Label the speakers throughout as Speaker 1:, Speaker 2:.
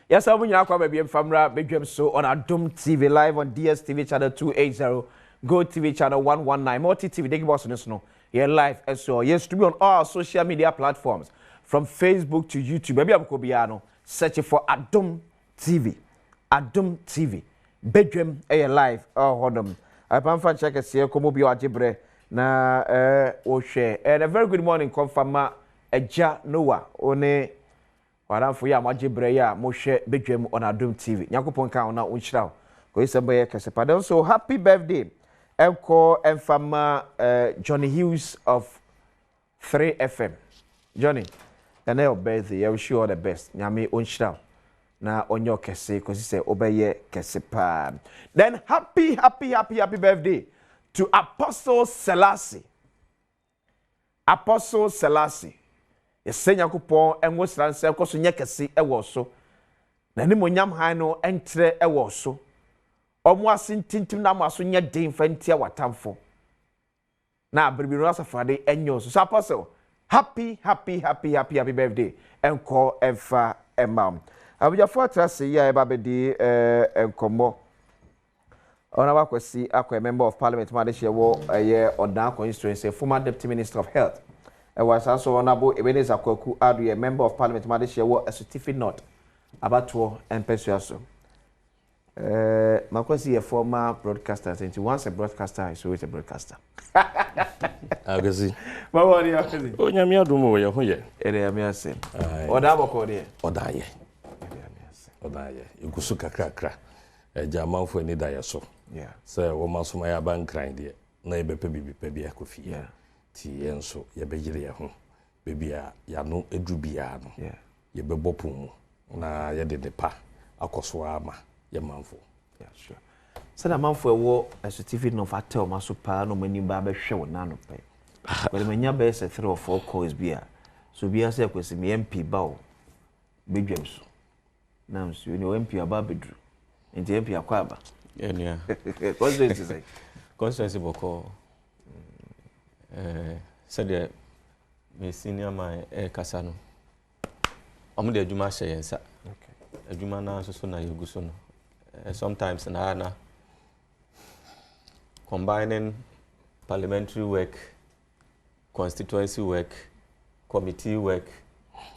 Speaker 1: Yes, I'm going to be Famra Big so on Adom TV live on DSTV channel 280, Go TV channel 119, Multi TV. They give us no. Here live as so. Yes, to be on all social media platforms from Facebook to YouTube. Maybe I'm Kobiano. Search for Adom TV. Adom TV. Bedroom live. Oh, hold on. I can check a see como bio ajibre na o share. And a very good morning come from Eja Noah one Waran for ya majibre ya mo share bedroom on Adom TV. Nyakopon kan na unchira. Ko isemba ye kese. So happy birthday. Enko Enfama Johnny Hughes of 3FM. Johnny, and your birthday, I wish you all the best. Nyame unchira. Na onyo kese kosi se obeye kese pa. Then happy birthday to Apostle Selassie. Apostle Selassie. Yese Nyankopon enwo sranse koso nye kese ewo so. Na ni monyam han no entre ewo so. Omo asintintim na maso nye den fantia watamfo. Na bribiro asafade enyo so. So Apostle, happy birthday. Enko enfa emam. Abuja fortress say ya eba bedi enkomo ona wakwesi akwa member of parliament madeshe wo ye odan constituency former deputy minister of health was also honorable Ebenezer Kwaku Adu member of parliament madeshe wo a certificate note abato empesuaso makwesi a former broadcaster since once a broadcaster is always a broadcaster
Speaker 2: agasi
Speaker 1: ma wori akasi
Speaker 2: onyame adumo ye ho ye
Speaker 1: ere ya me ase oda boko de
Speaker 2: odaye odaye igusu kakrakra jamanfo ni daye so
Speaker 1: yeah
Speaker 2: say wo masoma ya bankran de na ebepe bibipe bia kofi yeah ti enso ye begire ye ho bebia ya no edrubia no
Speaker 1: yeah
Speaker 2: ye bebopo mu na ye de pa akoso ama ye manfo
Speaker 1: yeah sure sada manfo ewo a certificate no fatel maso pa no mani ba be hwe wona no pe but manya be say 3 or 4 calls bia so bia say kwesi me MP ba o bedwam so now so you MP aba bedru enti MP akwaba
Speaker 3: yeah
Speaker 1: constituency say
Speaker 3: constituency boko said me senior my kasa no omo de adwuma hye yensa okay adwuma na so na yegu so no sometimes na combining parliamentary work, constituency work, committee work,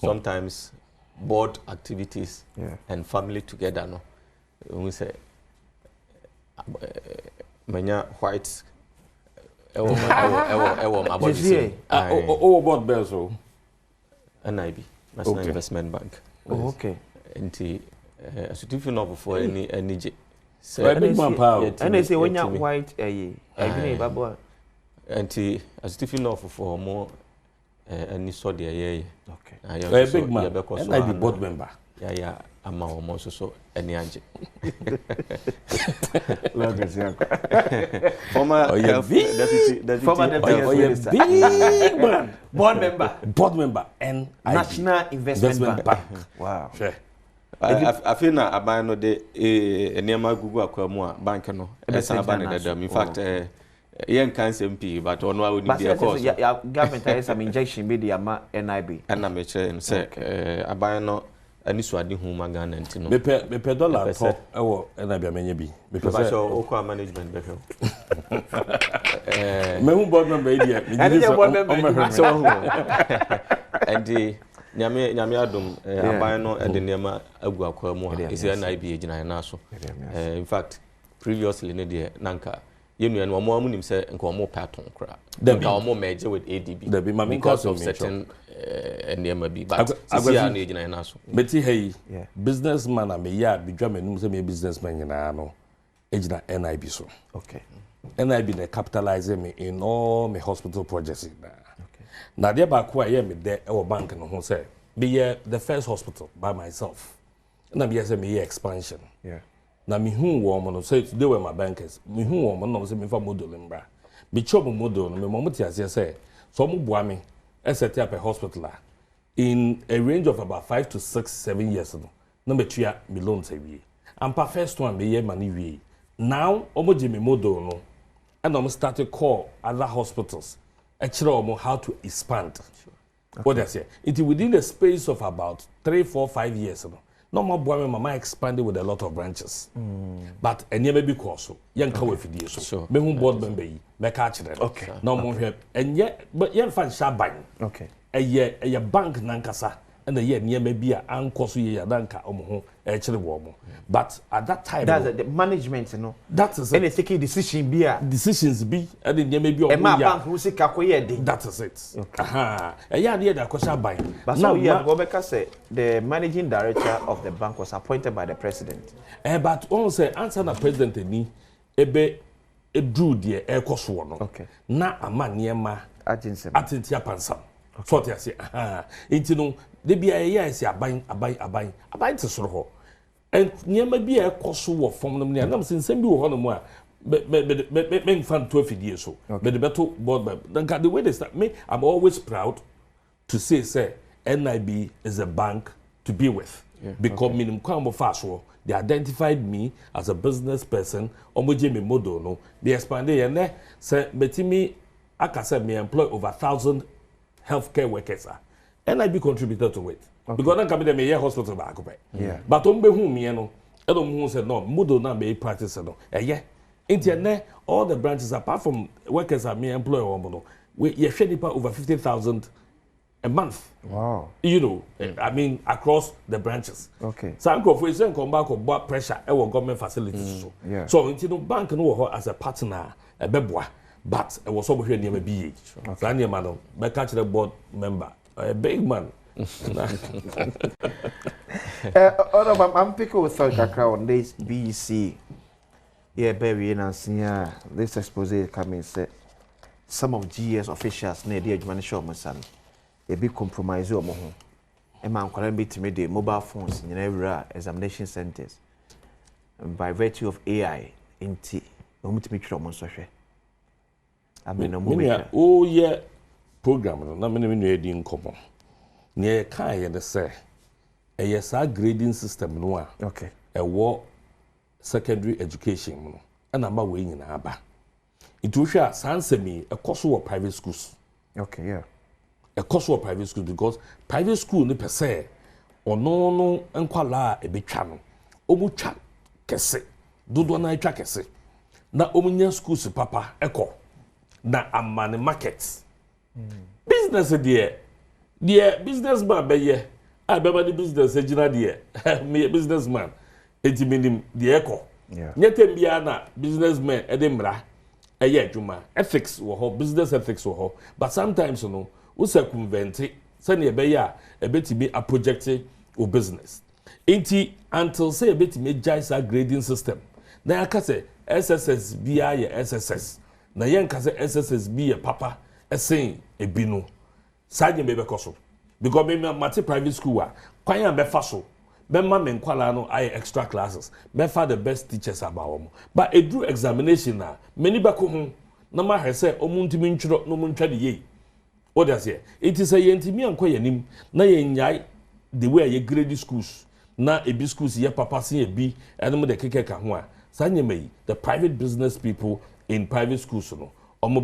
Speaker 3: sometimes board activities and family together no we say manya white ewo abodi
Speaker 2: board bezo
Speaker 3: NIB National Investment Bank
Speaker 1: okay
Speaker 3: enti a certificate of for any
Speaker 2: so big man power
Speaker 1: and they say when you white agree babo
Speaker 3: enti a certificate of for more any so there
Speaker 2: okay big man NIB board member
Speaker 3: yeah ama omo so any anje
Speaker 1: former deputy former deputy
Speaker 2: big man
Speaker 1: board member
Speaker 2: and
Speaker 1: National Investment Bank. Wow.
Speaker 3: Sure. I feel na aban no de enema gugu akwamu a bank no e be san aban na dadam in fact yen kan SMP but ono a oni dey course
Speaker 1: ya government has some injection be the ama NIB
Speaker 3: and na me che say aban no ani so ade hu magana ntino
Speaker 2: me dollar top ewo NIB amenye bi
Speaker 3: me say okwa management be hwe
Speaker 2: me hu board member idia
Speaker 1: me board member
Speaker 3: so and nyame adom aban no de nema agu akwa mu a isi NIB egina na so in fact previously ne de nanka yenu no mo amunim se nka omo pattern kra nka omo merge with ADB because of certain nema bi but isi ya no egina na so
Speaker 2: beti hey businessman am ya bidwa manum se me businessman nyina no egina NIB so
Speaker 1: okay
Speaker 2: NIB they capitalize me in all my hospital projects na dia ba ko aye me de e bank no ho say be the first hospital by myself na be say me expansion na me hu wo mo no say today were my bankers me hu wo mo no say me fa model mbra me chop model no me mo ti ase say so mo bua me e set up a hospital in a range of about 5 to 6 7 years no na me tua me loan say we and pa first one me ye money we now omo je me model no and I'm started call other hospitals actually how to expand. Sure. Okay. What I say, it within the space of about 3, 4, 5 years, no more boy mama expanded with a lot of branches. But a never be course. Young cow if you so. Me who board member ye, make catch them. Okay. No more help. And yet, but young fan shall buy. Okay. A year bank nankasa. And the year near maybe a uncle year danka actually warm. But at that time,
Speaker 1: that's the management, you know.
Speaker 2: That is
Speaker 1: any taking decision be a
Speaker 2: decisions be and then maybe a
Speaker 1: bank who say Kwakye.
Speaker 2: That is it. Aha. A year near that question buy.
Speaker 1: But now Gobeka say the managing director of the bank was appointed by the president.
Speaker 2: But also answer the president ni ebe drew the air cost one. Okay. Na ama niema agency pansam. So I say, into no, they be a year, I say, abai to sort and near maybe a cost of from them near them since send you one more. Make fun 12 years so. But the battle board, then the way they start me, I'm always proud to say, NIB is a bank to be with. Because minimum come fast, they identified me as a business person, Omojimi Modo, they expanded and there, say, Betimi, I me employ over 1,000 healthcare workers and I be contributed to it. Because I come in the hospital back. Yeah. But on whom me no, I don't who said no, Mudo na be practice no. Yeah. Internet all the branches apart from workers are me employ or we you share over 50,000 a month. Wow. You know, I mean across the branches. Okay. So I'm for example come back of blood pressure our government facilities so. Yeah. So into the bank no as a partner a beboa. But I was over here near my BH. So I'm man, I catch the board member, a big man.
Speaker 1: I'm picking with Kakra on this BC. Yeah, baby, and senior. This expose coming say some of GS officials near the administration my son. A big compromise over home. A man can be to me the mobile phones in every examination centers. By virtue of AI, in T, we meet me from social. I mean,
Speaker 2: oh yeah, program. No, many in common. Near Kai and the say, a yes, grading system no. Okay. A war secondary education, and I'm away in Abba. It will share Sansemi a course of private schools. Okay, yeah. A course of private schools because private school ne per se or no and quala a big channel. Omucha kese, Dodo na icha kese. Na omunya schools papa echo. Na amane markets. Business there. The businessman be ye. I be the business ejina there. Me a businessman. Enti minim the echo. Yeah. Nyete bia na businessman edemra. Eye adwuma. Ethics wo ho, business ethics wo ho. But sometimes you know, we circumvent it. Send ye be ya a betimi a project or business. Enti until say a betimi jais a grading system. Na aka say SSS bia ye SSS. Na yen ka say SSS be a papa saying a binu. Saje me be koso. Because me mate private school wa kwan be fa so. Be ma me nkwala no I extra classes. Be fa the best teachers about them. But a do examination na many be ko ho na ma he say omuntimi ntwiro no muntwa de ye. What does here? It is a yentimi anko yanim na yenyai the way ye grade schools na ebi schools ye papa sin ebi enum de keke ka ho a sanye mai the private business people in private schools no omo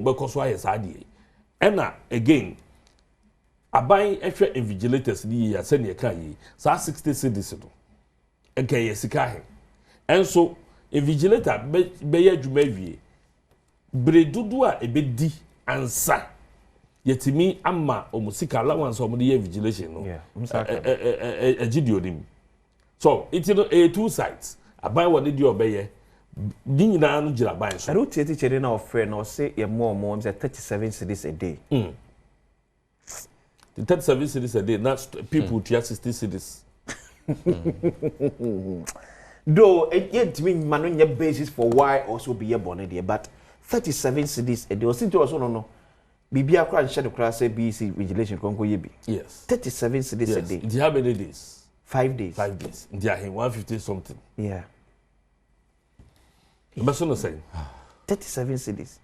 Speaker 2: be koso aye saade ena again aban ehwe invigilators ni ya se ne ka yi sa 60 cedis no enka ye sika he enso invigilator be ye adwuma wie bredudu a ebedi ansa yetimi ama omusika allowance omo de vigilation no agidionim so it is a two sides aban won de obeye dinina no gira ban so
Speaker 1: I don't teacher na offer no say ye more 37 cedis a day.
Speaker 2: The 37 cedis a day not people to 60 cedis.
Speaker 1: Though it yet mean man on basis for why also be a bonnet there but 37 cedis a day was into also no Bibia Kran Shadow Class ABC Vigilation Congo Yebi. Yes. 37 cedis a day.
Speaker 2: Do you have many days?
Speaker 1: 5 days.
Speaker 2: 5 days. They are 150 something.
Speaker 1: Yeah.
Speaker 2: But so no saying
Speaker 1: 37 cedis.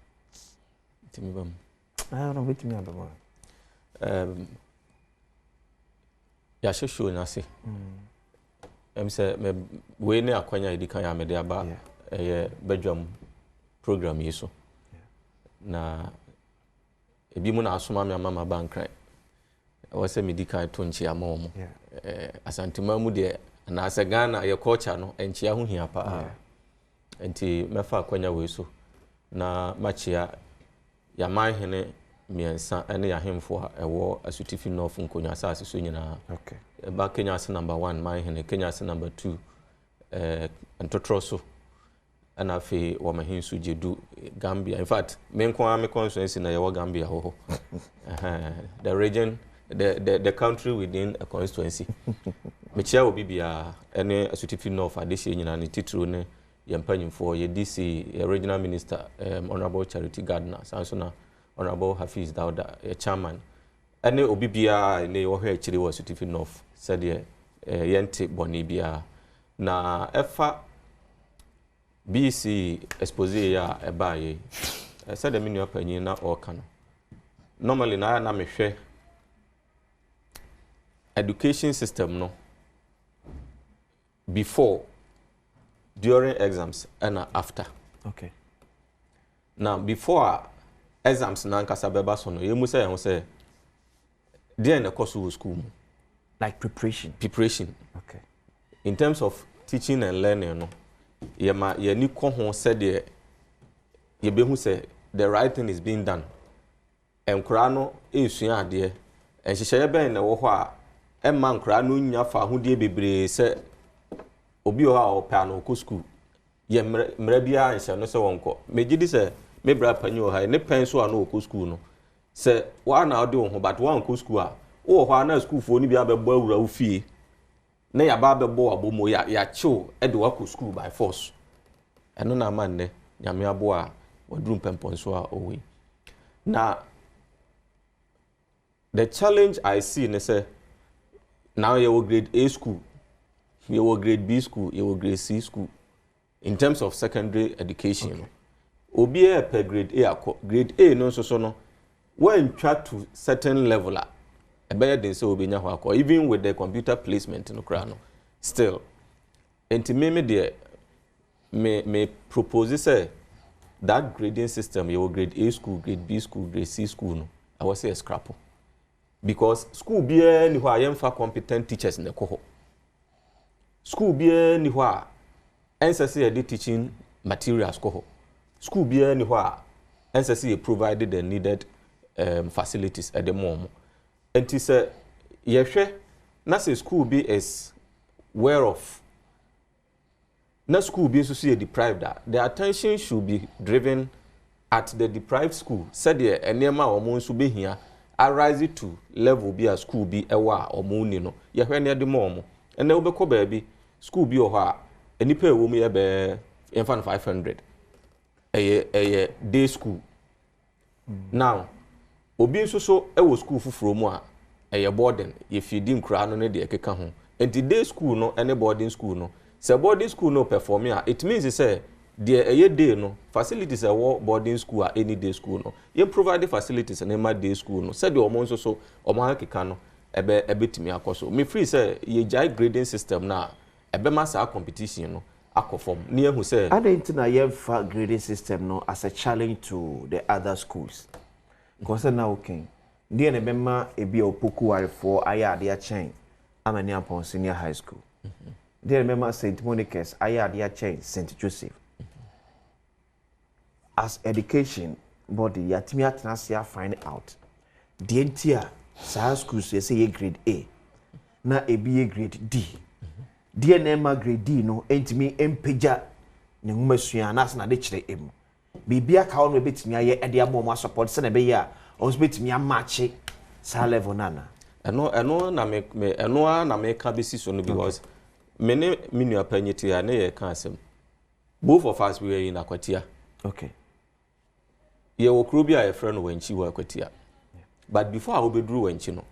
Speaker 3: I
Speaker 1: don't know what me about.
Speaker 3: Ya show na se. Say me we ne akwanya edikan ya me de aba bedwam program yi so. Na ebi mu na asoma me mama bankran. I was a medical to nchi ama omo. asantima mu de na ase Ghana ye culture no enchia ho hia pa enti mefa kwanya we so na machia ya manhene miensa ene ya hemfo a ewo asutifi north nkonya asase so nyina
Speaker 1: okay
Speaker 3: ba Kenya ase number 1 manhene Kenya ase number 2 ntotroso ana fe wo mahinsu jedu Gambia in fact me constituency na yewo Gambia ho the region the country within a constituency me chia obi bia ene asutifi north adehye nyina ne titiro ne yempanyimfo ye DC ye regional minister honorable Charity Gardner sansona honorable Hafiz Dauda chairman ene obi bia ne wo hwe akire wo asutifi north said yente boni bia na efa BC expose ya ebaye said me nua panyin na oka no normally na mehwe education system no before, during exams, and after.
Speaker 1: Okay.
Speaker 3: Now, before exams, na nkasa beba so no, you say, there in the course of school.
Speaker 1: Like preparation.
Speaker 3: Preparation.
Speaker 1: Okay.
Speaker 3: In terms of teaching and learning, no, ye ni ko ho said ye be hu say the right thing is being done. Enkura no esua ade, enhyehyeye ben na wo ho a emma nkura no nya fa hodie bebre say obi o ha o pa no ko school ye mra bia anhye no se wonko megidi se me bra panyo ha ne pen so na o ko school no se wa na ode wo ho but wa ko school a wo ho na school fo ni bia be bo awura wo fie na ya ba be bo abomo ya chill e de wa ko school by force eno na man ne nyame abo a wadrum pempon so a owe na the challenge I see ne say now you grade A school, you grade B school, you grade C school in terms of secondary education. Okay. Obi e per grade A grade A no so no when try to certain level e be dey say obi nya ho akọ even with the computer placement no kra no still enti me there me propose say that grading system you grade A school, grade B school, grade C school no I was say a scrap. Because school be ni ho ayemfa competent teachers in the cohort. School be ni ho a NSC dey teaching materials cohort. School be ni ho a NSC provided the needed facilities at the moment. And it say yehwe na say school be is aware of na school be so say deprived that the attention should be driven at the deprived school. Said the enema o mo nso be hia arise to level be a school be ewa omuni no ye hwe ne de mom ene obekọ baabi school be oho a enipa ewo mu ye be infan 500 eye day school now obi nso so ewo school fufuro mu a eye boarding ye feeding kra no ne de ekeka ho enti day school no ene boarding school no se boarding school no perform a it means say the eye day no facilities ewo boarding school any day school no you provide the facilities and my day school no said the omo nso so omo hakeka no ebe timi akoso me free say ye jai grading system na ebe masa competition no akofom na ehu say
Speaker 1: I don't think na fa grading system no as a challenge to the other schools because now okay ndi na be ma ebi opoku ware for aya ade a chain amani upon senior high school ndi na be ma St Monica's aya ade a chain St Joseph as education body yatimi atnasia find out the entire science schools say ye grade A na ebi grade D die na ma grade D no entimi empeja ne ngumasua na na de kire em bibia ka ono betimi aye ede amom support se na be ya onso betimi amache sa level nana
Speaker 3: eno na me ka besi so no because me ne minua panyeti ya na ye ka asem both of us we were in Akwatia.
Speaker 1: Okay.
Speaker 3: Ye wo kro bia ye friend wanchi wo Akwatia. But before I obedru wanchi no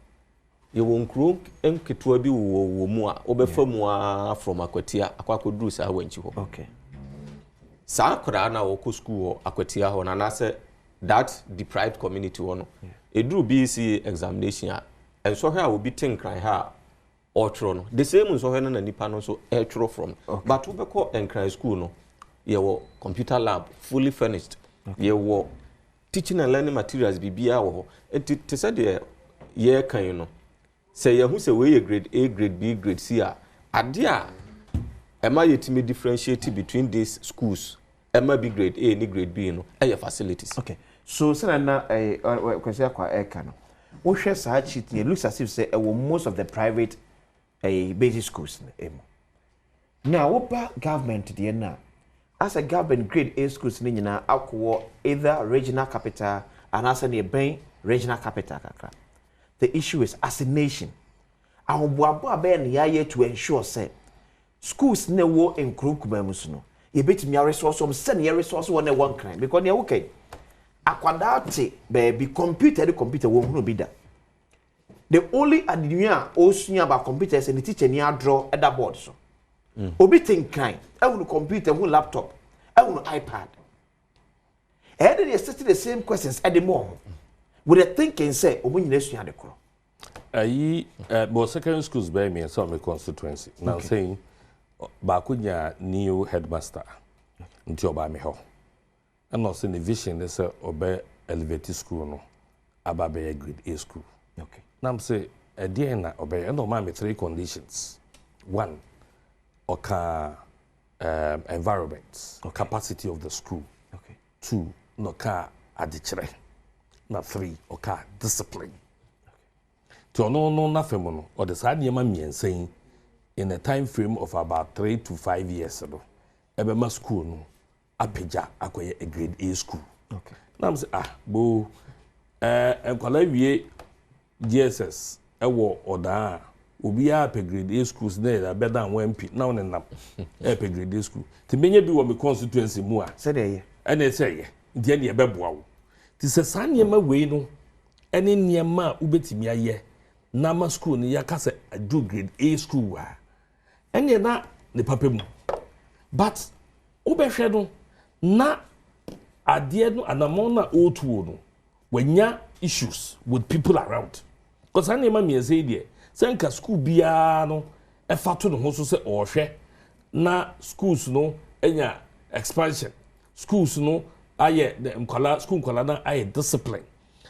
Speaker 3: ye wo nkro enketua bi wo mu a obefa mu a from Akwatia akwakodru sa wanchi ho.
Speaker 1: Okay.
Speaker 3: Sa kra na wo ko school ho Akwatia ho na say that deprived community ho no edru BC examination a enso hwe a obi tenkran ha otro no the same nso hwe na nipa no so etro from but we be enkran school no ye wo computer lab fully furnished ye wo teaching and learning materials bibia wo it said ye kan no say you who say we grade A, grade B, grade C. Adia, am I yet differentiate between these schools? Am I be grade A, ni grade B, no? Your facilities.
Speaker 1: Okay. So, sir, na question kwa ekano. We share such it. It looks as if say most of the private basic schools. Now, what government the na? As a government grade A schools ni na akwo either regional capital and as a ben regional capital kakra. The issue is as a nation. Our boabo ben ya to ensure say schools ne wo in Kwakye no. You bet me a resource send your resource one crime because you okay. Akwadate baby computer won't be that. The only idea also about computers and the teacher near draw at the board so. Obi think kind. I will computer, who laptop, I will iPad. And they still the same questions at the moment. With a thinking say, when you listen the call.
Speaker 2: But secondary schools by me and some constituency. Now saying Bakunya new headmaster until by me ho. I'm not saying the vision is obey elevated school no about be a grade A school.
Speaker 1: Okay.
Speaker 2: Now I'm say a DNA obey and no 3 conditions. 1. Oka environment, or capacity of the school.
Speaker 1: Okay. 2.
Speaker 2: No ka adichire. Now 3. Oka discipline. To no nothing mono or the side near saying in a time frame of about 3 to 5 years ago. Ebema school no apeja akoye a grade A school.
Speaker 1: Okay.
Speaker 2: Now I'm say bo enkwala wie GSS ewo oda obi a pe grade A schools na better than 1P now na pe grade A school ti menye bi wo me constituency mu a
Speaker 1: say dey
Speaker 2: and e say ye ndi ne ebeboa wo ti se san niema wei no ene niema ubetimi aye na ma school ni yakase do grade A school wa ene na ne papa mu but ubehwe no na ade no anamon na otuo no wanya issues with people around because anema me say there senka school bia no e fato no ho so se ohwe na schools no enya expansion schools no aye mkwala school mkwala na aye discipline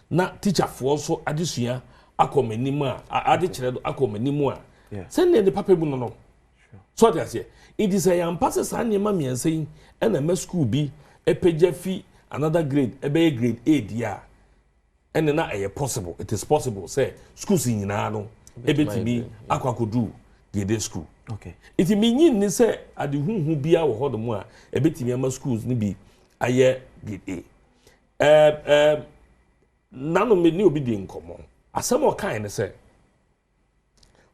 Speaker 2: na teacher for so adesua akomanimu a ade kire akomanimu a send the papa mu no so that here it is a young passes anema me say na ma school bi epeja fi another grade ebe grade A dia and na aye possible it is possible say schools nyina no ebetimi akwakodu grade school.
Speaker 1: Okay.
Speaker 2: It mean ni say ade huhu bia wo hodo a ebetimi ama schools ni bi aye grade A. Nano me ni obi di nkomo. Asem o kan ni say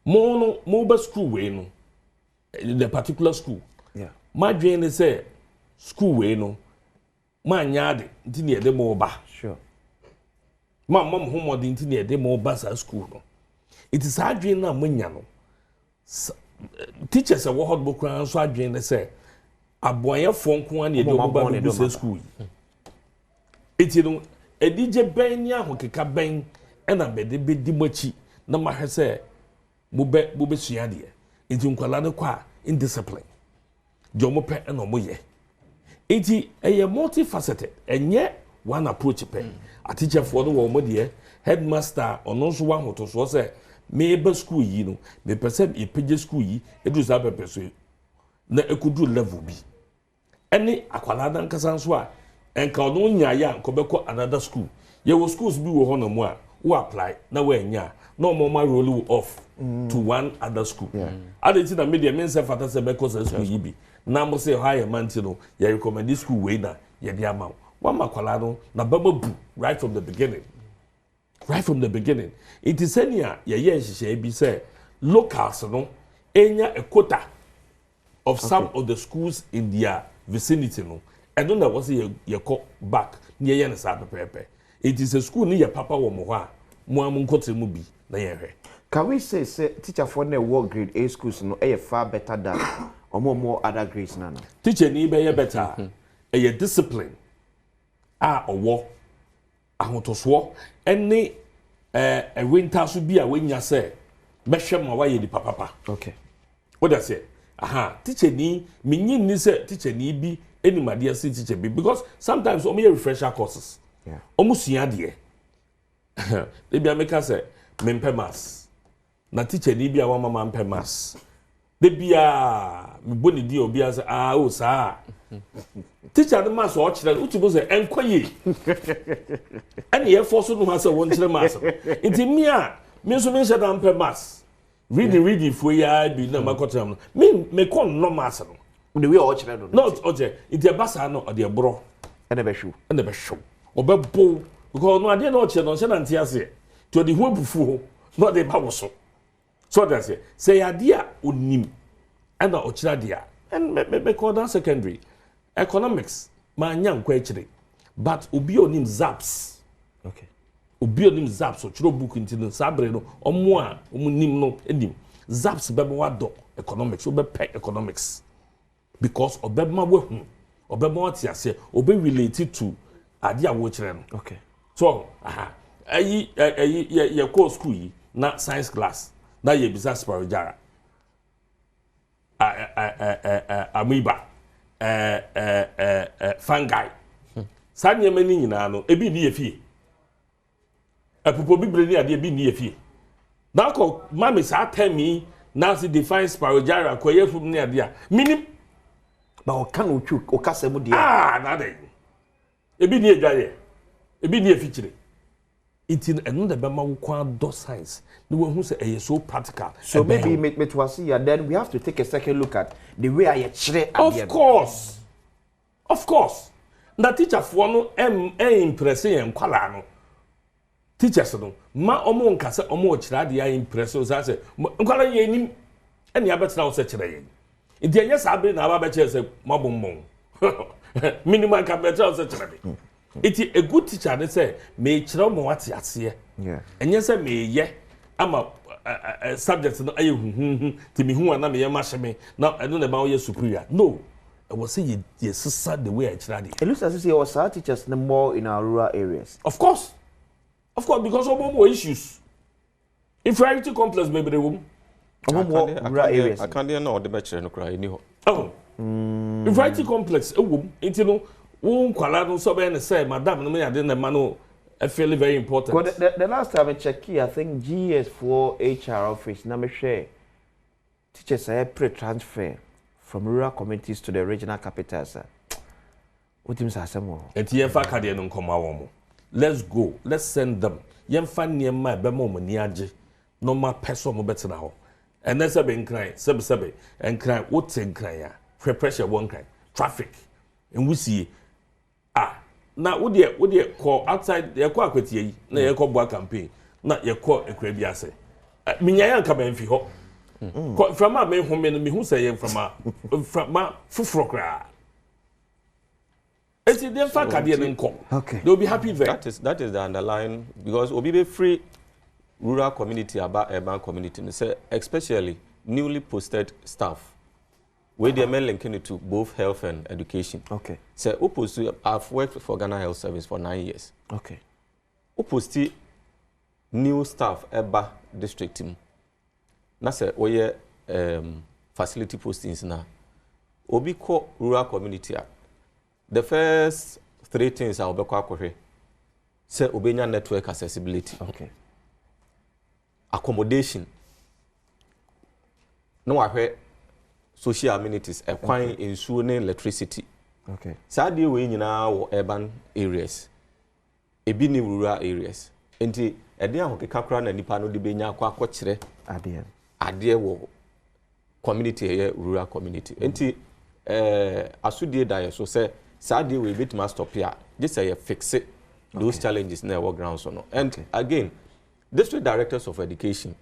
Speaker 2: mo ba school we no the particular school.
Speaker 1: Yeah.
Speaker 2: Ma dwen ni say school we no ma nyaade nti ne de mo ba.
Speaker 1: Sure.
Speaker 2: Ma mom homodi nti ne de mo ba sa school no. It is adwen na munya no. Teachers wo hot book ran so adwen ne say aboyefo nko an ne de mo ba no school. It you edije ben ni ahokeka ben na bede be di machi na ma hwese mo be sua de. Enti nkwala ne kwa indiscipline. Jomo pe na mo ye. Enti eye multifaceted enye one approach pe. A teacher for no wo mo de headmaster ono so wa hoto so say me ba school yi no me perceive e page school yi edu za pepe so na ekudu level bi. Ene akwala dan kasa so a enka ono nya ya nkobeko another school. Ye wo schools bi wo ho na mo a wo apply na we nya no more ma roll you off to one other school. Ade ti na media men say fata say beko school yi bi. Na mo say higher man ti no ye recommend this school we na ye dia ma. Wa makwala no na baba bu right from the beginning. Right from the beginning. It is enya ye nhihye bi say locals no enya a quota of some of the schools in their vicinity no. And then there was ye call back near ye na sa pepepe. It is a school ni ye papa wo mo ho a mo am nkote mu bi na ye hwe.
Speaker 1: Can we say teacher for na work grade A schools no far better than or more other grades na no? Teacher
Speaker 2: ni be ye better. A discipline. Owo ahotoso ene a winter so bi a wenya say behwe ma wa ye di papa.
Speaker 1: Okay.
Speaker 2: What does say? Teacher ni minyin ni say teacher ni bi anybody else teacher bi because sometimes o me refresher courses.
Speaker 1: Yeah.
Speaker 2: Omusua de. They be make us say mempe mass. na teacher ni bia wa mama mpe mass de bia me boni di obi as o sa teacher the mass o kire utubo say enkoye ani ye force no ha say won kire mass nti me so me shada mpe mass reading for ya bi na makotam me kon no mass no
Speaker 1: the way o kire no
Speaker 2: not oje nti abasa no o de bro
Speaker 1: ene be show
Speaker 2: obebo because no ade na o kire no se na nti ase to the hu bufu ho no de ba wo so that's it say ade a onim and o kire ade a and me call that secondary economics ma nya nkwa akire but obi onim zaps
Speaker 1: okay
Speaker 2: obi onim zaps o kire book nti no sabre no omo a omunim no enim zaps be wa do economics o be pay economics because obema wehu obema watiase obe related to ade a wo kire no
Speaker 1: okay
Speaker 2: so ye call school yi na science class na ye business parajara amoeba fungi sanye mani nyina no ebi ni yefie apopo bibre ni ade ebi ni yefie na ko mama sa temi na se define parajara ko yefum ni ade a minim
Speaker 1: ba o kan o twu o kasa mu
Speaker 2: dia na dey ebi ni edwaye ebi ni efichire itin eno de be ma wo kwa do science no we hu say e so practical
Speaker 1: so maybe me to see ya then we have to take a second look at the way I chire
Speaker 2: of course na teacher for no impress yen kwala no teachers no ma omo nka se omo chira de ya impress o say kwala yen nim ene abetena wo se chira yen ndi enye sabre na aba be chire se mabommon minimum ka better wo se chira de iti a good teacher they say me chira mo wate ase
Speaker 1: yeah
Speaker 2: enye say me ye ama subject no aye ti me hu ana me ye ma hye na eno na ba wo ye superior no I was say ye sister the way I chira de
Speaker 1: it looks as if you are teachers no more in our rural areas
Speaker 2: of course because of more issues inferiority complex maybe the woman
Speaker 1: more rural areas
Speaker 3: I can't know what the bachelor no cry ni ho
Speaker 2: inferiority complex ewom enti no won kwala no so be ne say madam no me ade na ma no I feel very important.
Speaker 1: The last time I checked here, I think GS4 HR office, na me share teachers are pre-transfer from rural communities to the regional capitals. What do you say more?
Speaker 2: Etiyefa kade no nkoma wo. Let's go. Let's send them. Yemfa niema be mo mo ni age. No ma person mo betena ho. Ene se be nkran, sebe nkran, what nkran ya. Pressure one nkran. Traffic. Enwusie. Na wo de call outside ye call akwatie yi na ye call boa campaign na ye call ekura bi ase minya ya nka ban fi ho from a me home no me hu say ye from ma fufuro kra eti dem fa kade ne nko
Speaker 1: okay
Speaker 2: they will be happy there.
Speaker 3: That is the underlying because obi be free rural community about urban community say especially newly posted staff where they are linking it to both health and education.
Speaker 1: Okay.
Speaker 3: So, opposed to I've worked for Ghana Health Service for 9 years.
Speaker 1: Okay.
Speaker 3: Opposed to new staff Eba district team. Na say oye facility postings na. Obi ko rural community. The first 3 things I will be kwakwe. Say obenya network accessibility.
Speaker 1: Okay.
Speaker 3: Accommodation. No I social amenities, acquiring insurance, electricity.
Speaker 1: Okay.
Speaker 3: Sadly, we in our urban areas, ebi ni rural areas. Enti, edi ahoke kakra na nipa no de benya kwa akɔkyerɛ ade wo community here, rural community. Enti, asudie da so say sadly we bit must stop here. Just say fix it those challenges na our ground so no. And again, district directors of education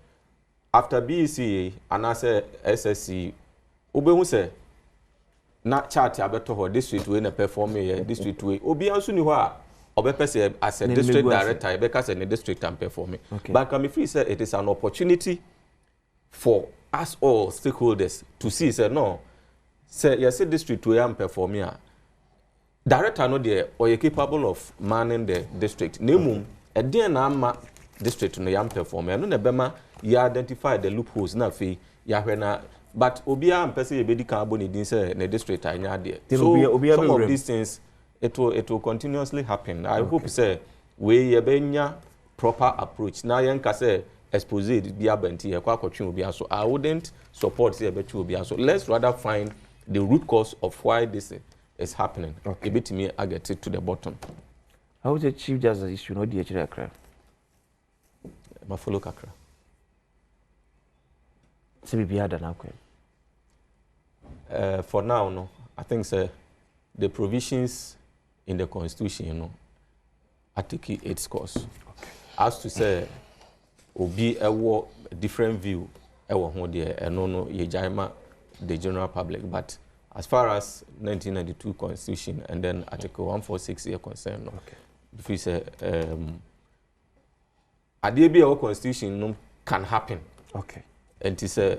Speaker 3: after BECA and as SSC obehu say na chart abeto ho district we na perform here district we obi anso ni ho a obepese as a district director e beka say the district am performing but can me feel say it is an opportunity for us all stakeholders to see say no say yes district we am performing a director no there or you capable of manning the district nemum e den na ama district no yam performing no na bema you identify the loopholes na fe ya hwe na but obia am person ebedi kan aboni din say na district anya there so some of these things it will continuously happen. I hope say we yebenya proper approach na yenka say expose it be abenti e kwa kwatwe obi aso. I wouldn't support say betu obi aso. Let's rather find the root cause of why this is happening. Okay. A bit me I get it to the bottom.
Speaker 1: How is the Chief Justice issue no di echire akra?
Speaker 3: Ma follow kakra.
Speaker 1: Se be ada na akwa.
Speaker 3: For now no, I think say the provisions in the constitution, you know, I take its course. Okay. As to say obi a different view ewo ho de no ye jaima the general public, but as far as 1992 constitution and then article 146 here concerned no. Okay. If you say our constitution no can happen. Okay. And to say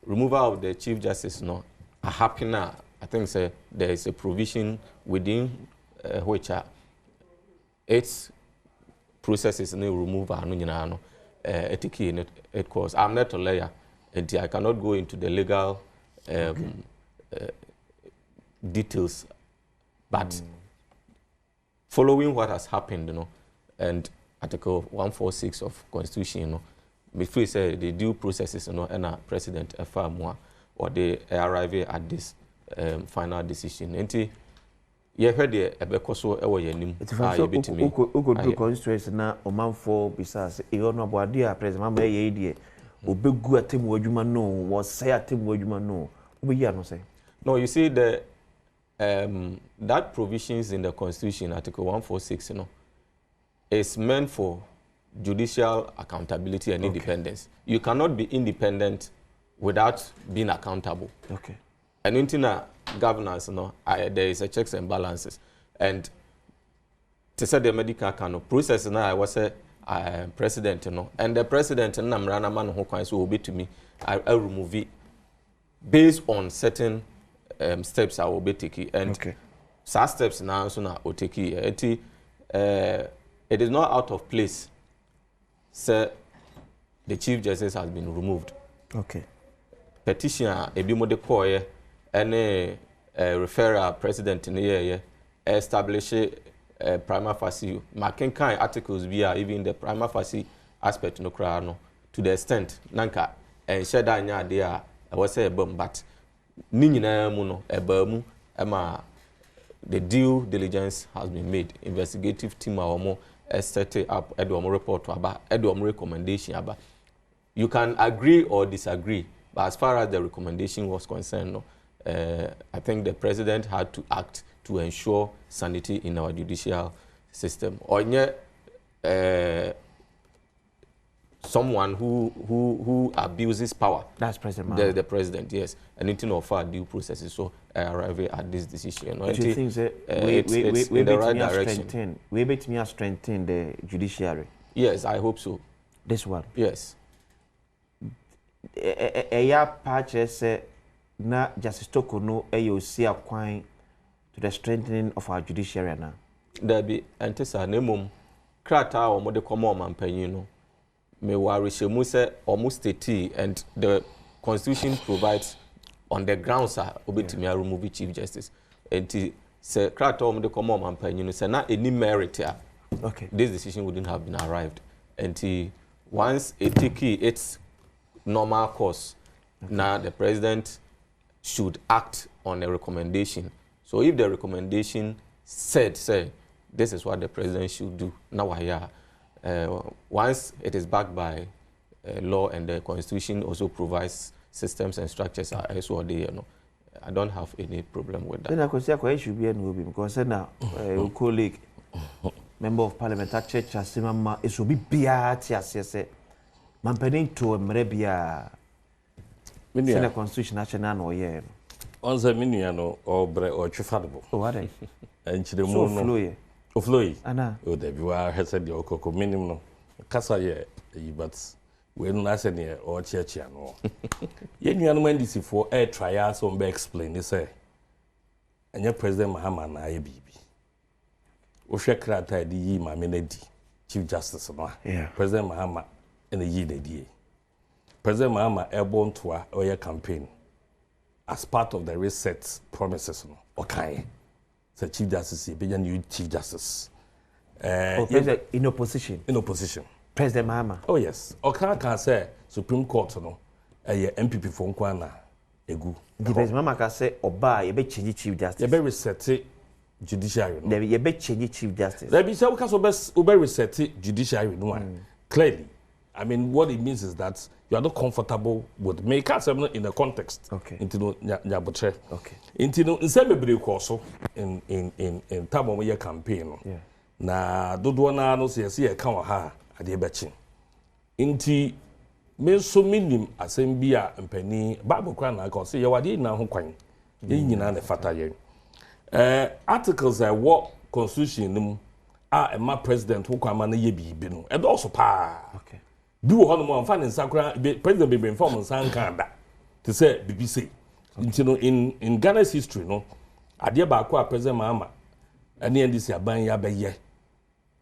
Speaker 3: removal of the Chief Justice no a happen now. I think say there is a provision within which its processes no removal no nyina no etiki in it cause. I'm not a lawyer and I cannot go into the legal details, but following what has happened, you know, and Article 146 of Constitution, you know, before you say the due processes, you know, and a president more or they arrive at this final decision. And you heard the Ebekoso ewa yenim.
Speaker 1: It's a constituency na omanfo bisas e ono aboade president mama ye die obegu atemu adwuma no was say atemu adwuma no obeyi ano say.
Speaker 3: No, you see the that provisions in the Constitution, Article 146, you know, is meant for judicial accountability and independence. You cannot be independent without being accountable. Okay. And in governance, you know, there is a checks and balances. And to say the medical kind of process, now I was a president, you know, and the president and Namrana man who can so obey to me, I remove it based on certain steps I will be taking. And such steps now so now take it is not out of place. Sir, the Chief Justice has been removed. Okay. Petition a bimo de koye any referral president in the year establish prima facie marking kind articles via even the prima facie aspect no crano to the extent nanka and share that nya there I was say but ni nyina mu no eba mu ema the due diligence has been made. Investigative team are more set up Edom report to aba Edom recommendation aba. You can agree or disagree, but as far as the recommendation was concerned, no, I think the president had to act to ensure sanity in our judicial system. Or someone who abuses power.
Speaker 1: That's President.
Speaker 3: The president, yes. And anything of our due processes. So I arrive at this decision.
Speaker 1: Do you think that
Speaker 3: it's in the right direction?
Speaker 1: We bet me strengthen the judiciary.
Speaker 3: Yes, I hope so.
Speaker 1: This one.
Speaker 3: Yes.
Speaker 1: Eya patches na Justice Torkornoo see a kwan to the strengthening of our judiciary now.
Speaker 3: There be antisa nemum krata or mode komo mampanyin no. Me worry shemu say almost 30 and the constitution provides on the grounds obetimi remove Chief Justice. And say krata or mode komo mampanyin no say na any merit okay. This decision wouldn't have been arrived. And once it take its normal course, now the president should act on a recommendation. So if the recommendation said, say, this is what the president should do, now once it is backed by law and the constitution also provides systems and structures, I don't have any problem with that.
Speaker 1: Then I could say I should be because now a colleague, member of parliament at church, Asimama, it should be biat, Mampeni to Mrebia. The constitution national or yeah.
Speaker 2: On the miniano or bre or chifadable.
Speaker 1: Oh, what?
Speaker 2: And to the moon of Louis. Anna. Oh, there you are, has said your cocoa minimum. Casa ye, but when last year or church, no. Yen young man this for air trials on be explain, they say. And your President Mahama na baby. Osha krata di yi ma menedi, Chief Justice, yeah. President Mahama. In the year, President Mahama airborne tour or your campaign as part of the reset promises. Okay, the Chief Justice, be a new Chief Justice.
Speaker 1: In opposition.
Speaker 2: In opposition.
Speaker 1: President Mahama.
Speaker 2: Oh yes. Oka can say Supreme Court no MPP for nkwana egu.
Speaker 1: The President Mahama can say oba ye be change chief justice.
Speaker 2: Ye be reset judiciary no.
Speaker 1: Ye be change chief justice.
Speaker 2: There be say we can so be reset judiciary no. Clearly, I mean what it means is that you are not comfortable with me can't in the context.
Speaker 1: Okay.
Speaker 2: Into no nyabotre.
Speaker 1: Okay.
Speaker 2: Into no nse bebre koso in time of your campaign no.
Speaker 1: Yeah.
Speaker 2: Na dodo na no se ye ka wa ha ade bechi. Inti me so minim asem bi a mpani Bible kra na ka say ye wade na ho kwan. Ye nyina na fata ye. Articles I what constitution nim a ma president wo kwama na ye bibi no. E do so pa.
Speaker 1: Okay.
Speaker 2: Bi wo hono mo amfa ne nsakra president be inform nsan kan da. To say bibi say. Inti no in Ghana's history no ade ba ko a president Mahama ene ndisi aban ya be ye.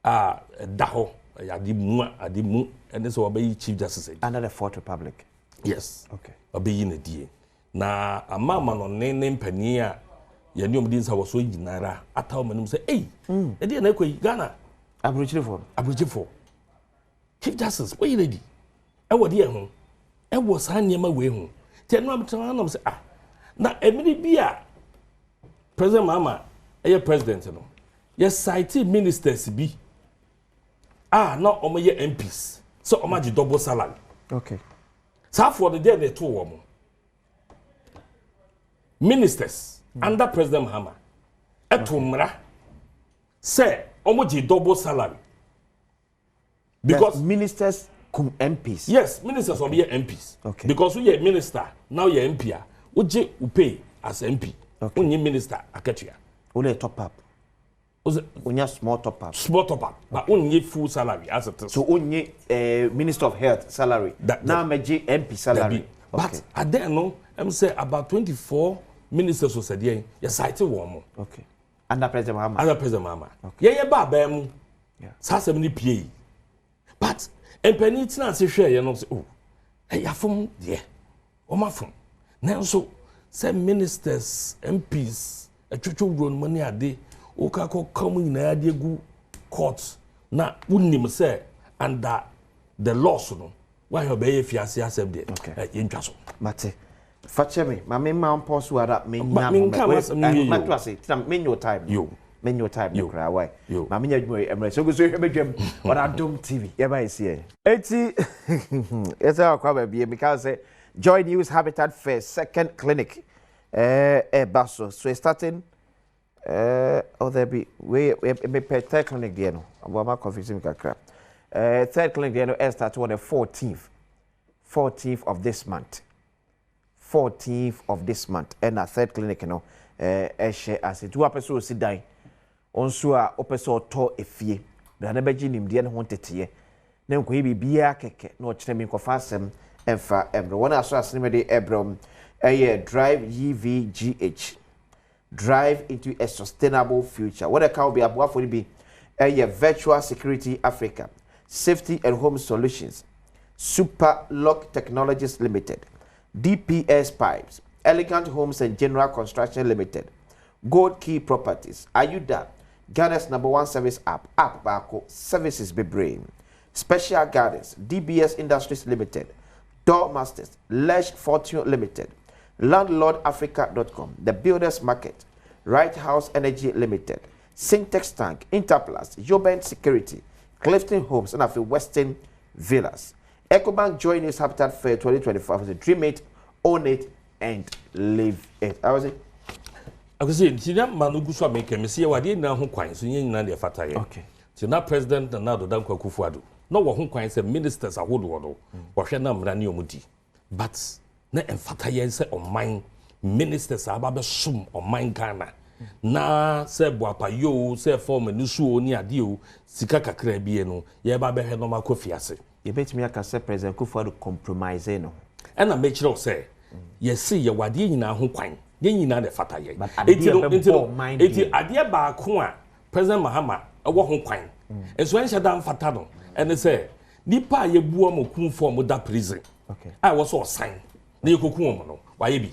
Speaker 2: Da ho adi mu and so obey chief justice
Speaker 1: under the Fourth Republic.
Speaker 2: yes
Speaker 1: Okay.
Speaker 2: Obey na die na amama no ne mpani a ye ne omdi nsa wo so yinara ataw manum say eh e die na koyi Ghana abrujifo chief justice we ready e wo die ho e wo sa niam we ho te no amtana no say na emiri bia president Mahama president no yes cite ministers bi no omoye MPs so omaji double salary.
Speaker 1: Okay.
Speaker 2: So for the day they two women ministers under President Mahama etumra say omoji double salary because
Speaker 1: ministers cum MPs.
Speaker 2: yes ministers will be MPs.
Speaker 1: Okay.
Speaker 2: Because we are minister now you MP uji pay as MP.
Speaker 1: Okay.
Speaker 2: Unye minister aketua
Speaker 1: Only top up. Only small top up.
Speaker 2: Small top up, but only full salary as it is.
Speaker 1: So only Minister of Health salary. Now meji MP salary.
Speaker 2: Okay. But at then no, I'm say about 24 ministers was said you cite one.
Speaker 1: Okay. Under President Mahama.
Speaker 2: Under President Mahama. Okay. Yeah, ba bam. Yeah. Sa 70 PA. But empany tina se hwe ye no say oh. Hey afom de. O ma fom. Na so say ministers, MPs, atwetwo run money ade. Oka ko come in na ade gu court na unnim say under the law so no why you be fiase asem de ye ntwa so
Speaker 1: mate fache me ma me ma pause wa that me nya ma to say me your time
Speaker 2: yo
Speaker 1: me your time you cry why ma me nya dwuma emre so go so hwe bedwam on Adom TV ye ba isi e eti esa akwa ba bi because say Joy News Habitat Fair second clinic baso so starting there be we third clinic there no abama confusing kakra third clinic there no start on the 14th of this month 14th of this month and a third clinic no share as it two person sit down onso a opeso to efie na beji nimde ne ho teteye na nko bibia keke na o kire mi nkofa asem emfa emro wona aso asene me de ebrom drive EVGH drive into a sustainable future. What can be about for be a virtual security Africa, safety and home solutions, Super Lock Technologies Limited, DPS Pipes, Elegant Homes and General Construction Limited, Gold Key Properties, Ayuda, Ghana's #1 service app Bako, Services Bebrain, Special Gardens, DBS Industries Limited, Doormasters, Lesh Fortune Limited, LandlordAfrica.com, The Builders Market, Right House Energy Limited, Syntex Tank, Interplus, Jobent Security, Clifton Homes, and after Western Villas. EcoBank Joy News Habitat Fair 2025 was a dream it, own it, and live it. How was it?
Speaker 2: I was saying, Tina Manugusa make a messiah, I didn't know who quite so you know the fataya. Okay. Tina President and now the Danko Kufuado. No one quite said ministers are wood waddle, or Shanam Ranio Muti. But na emfataye se on mine ministers ababa sum on mine Ghana na se boapa yo se form nusu oni ade o sika kakra bie no ye ba be he no makofiase
Speaker 1: ye betimi aka se president Kufuor compromise no
Speaker 2: e na make sure say ye see ye wade nyina ho kwan ye nyina de fataye enti ade ba ko a president Mahama e wo ho kwan enso en shada mfata no ene se nipa ye buo mo kunfo mo da prison
Speaker 1: okay
Speaker 2: I was so sign na yekoku mo no waye bi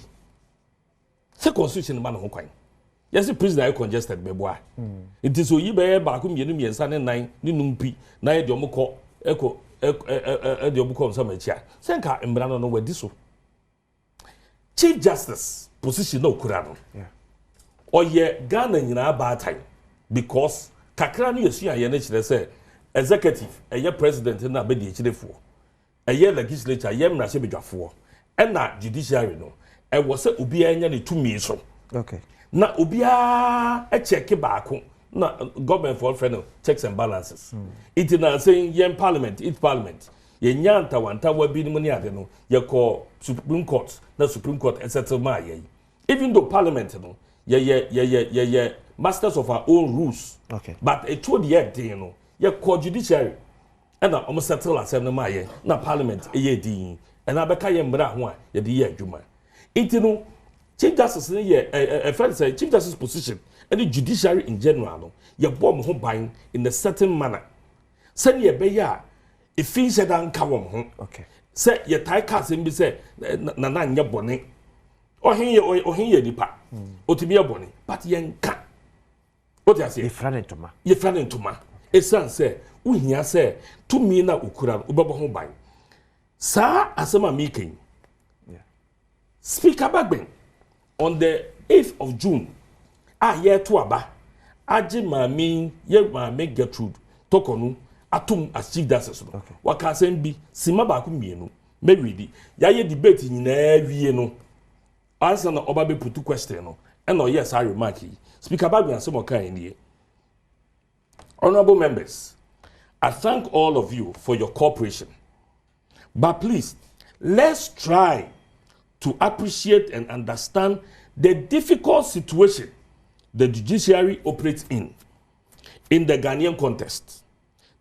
Speaker 2: se constitution ba no ho kwan yes prison I congested beboa it is so yi be ba ko mienu miensa ne nan ne numpi na ye de omko eko de obuko nso machia senka mbra no wadi so chief justice position no kura no oye Ghana nyina ba time because kakra no yesu aye na kire say executive eye president na be de kirefo eye legislature eye mra se bedwafo na judiciary no e wo se obi anya ne tumi so
Speaker 1: okay
Speaker 2: na obi a check baako na government for friend checks and balances it na saying yen parliament ye nyanta wanta wa bi ni mu ni ade no ye call supreme court na supreme court settle ma ye even though parliament no ye masters of our own rules
Speaker 1: okay
Speaker 2: but it told the end you know ye call judiciary and na settle asem ma ye na parliament ye din and abeka ye mbra ho a ye de ye adwuma intino chief justice a friend say chief justice position and the judiciary in general no ye bomb ho ban in a certain manner send ye be ya if fin said an ka wom ho
Speaker 1: okay
Speaker 2: say ye tie cars in be say na nye bone ohin ye dipa otimi ye bone but ye nka what you say ye friend ntoma esan say uhia say to me na ukura ubebo ho ban sa asema meeting Speaker Bagben on the 8th of June year to aba aje mami ye mami Gertrude Torkornoo atum as chief justice no waka asem bi sima ba ku mienu mewidi ya ye debate nyina wie no answer na oba be put question no and no yes I remark Speaker Bagben asem o kan nie honorable members I thank all of you for your cooperation but please let's try to appreciate and understand the difficult situation the judiciary operates in the Ghanaian context.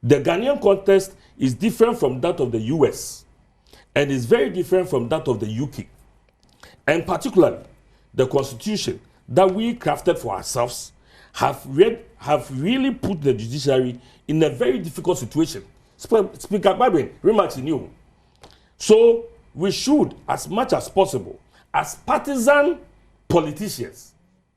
Speaker 2: The Ghanaian context is different from that of the US and is very different from that of the UK. And particularly, the constitution that we crafted for ourselves have really put the judiciary in a very difficult situation. Speaker Bagben, remarks in you. So, we should, as much as possible, as partisan politicians,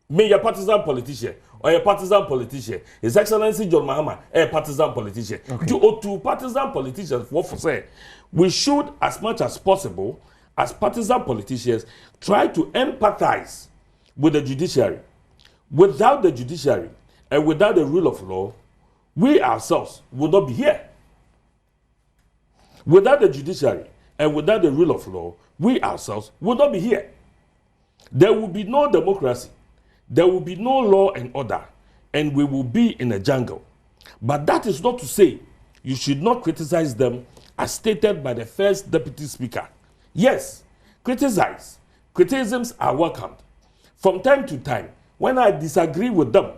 Speaker 2: may a partisan politician or a partisan politician, His Excellency John Mahama, a partisan politician, to partisan politicians, what for say, we should, as much as possible, as partisan politicians, try to empathize with the judiciary. Without the judiciary and without the rule of law, we ourselves would not be here. Without the judiciary and without the rule of law, we ourselves would not be here. There will be no democracy. There will be no law and order, and we will be in a jungle. But that is not to say you should not criticize them as stated by the first deputy speaker. Yes, criticize. Criticisms are welcomed. From time to time, when I disagree with them,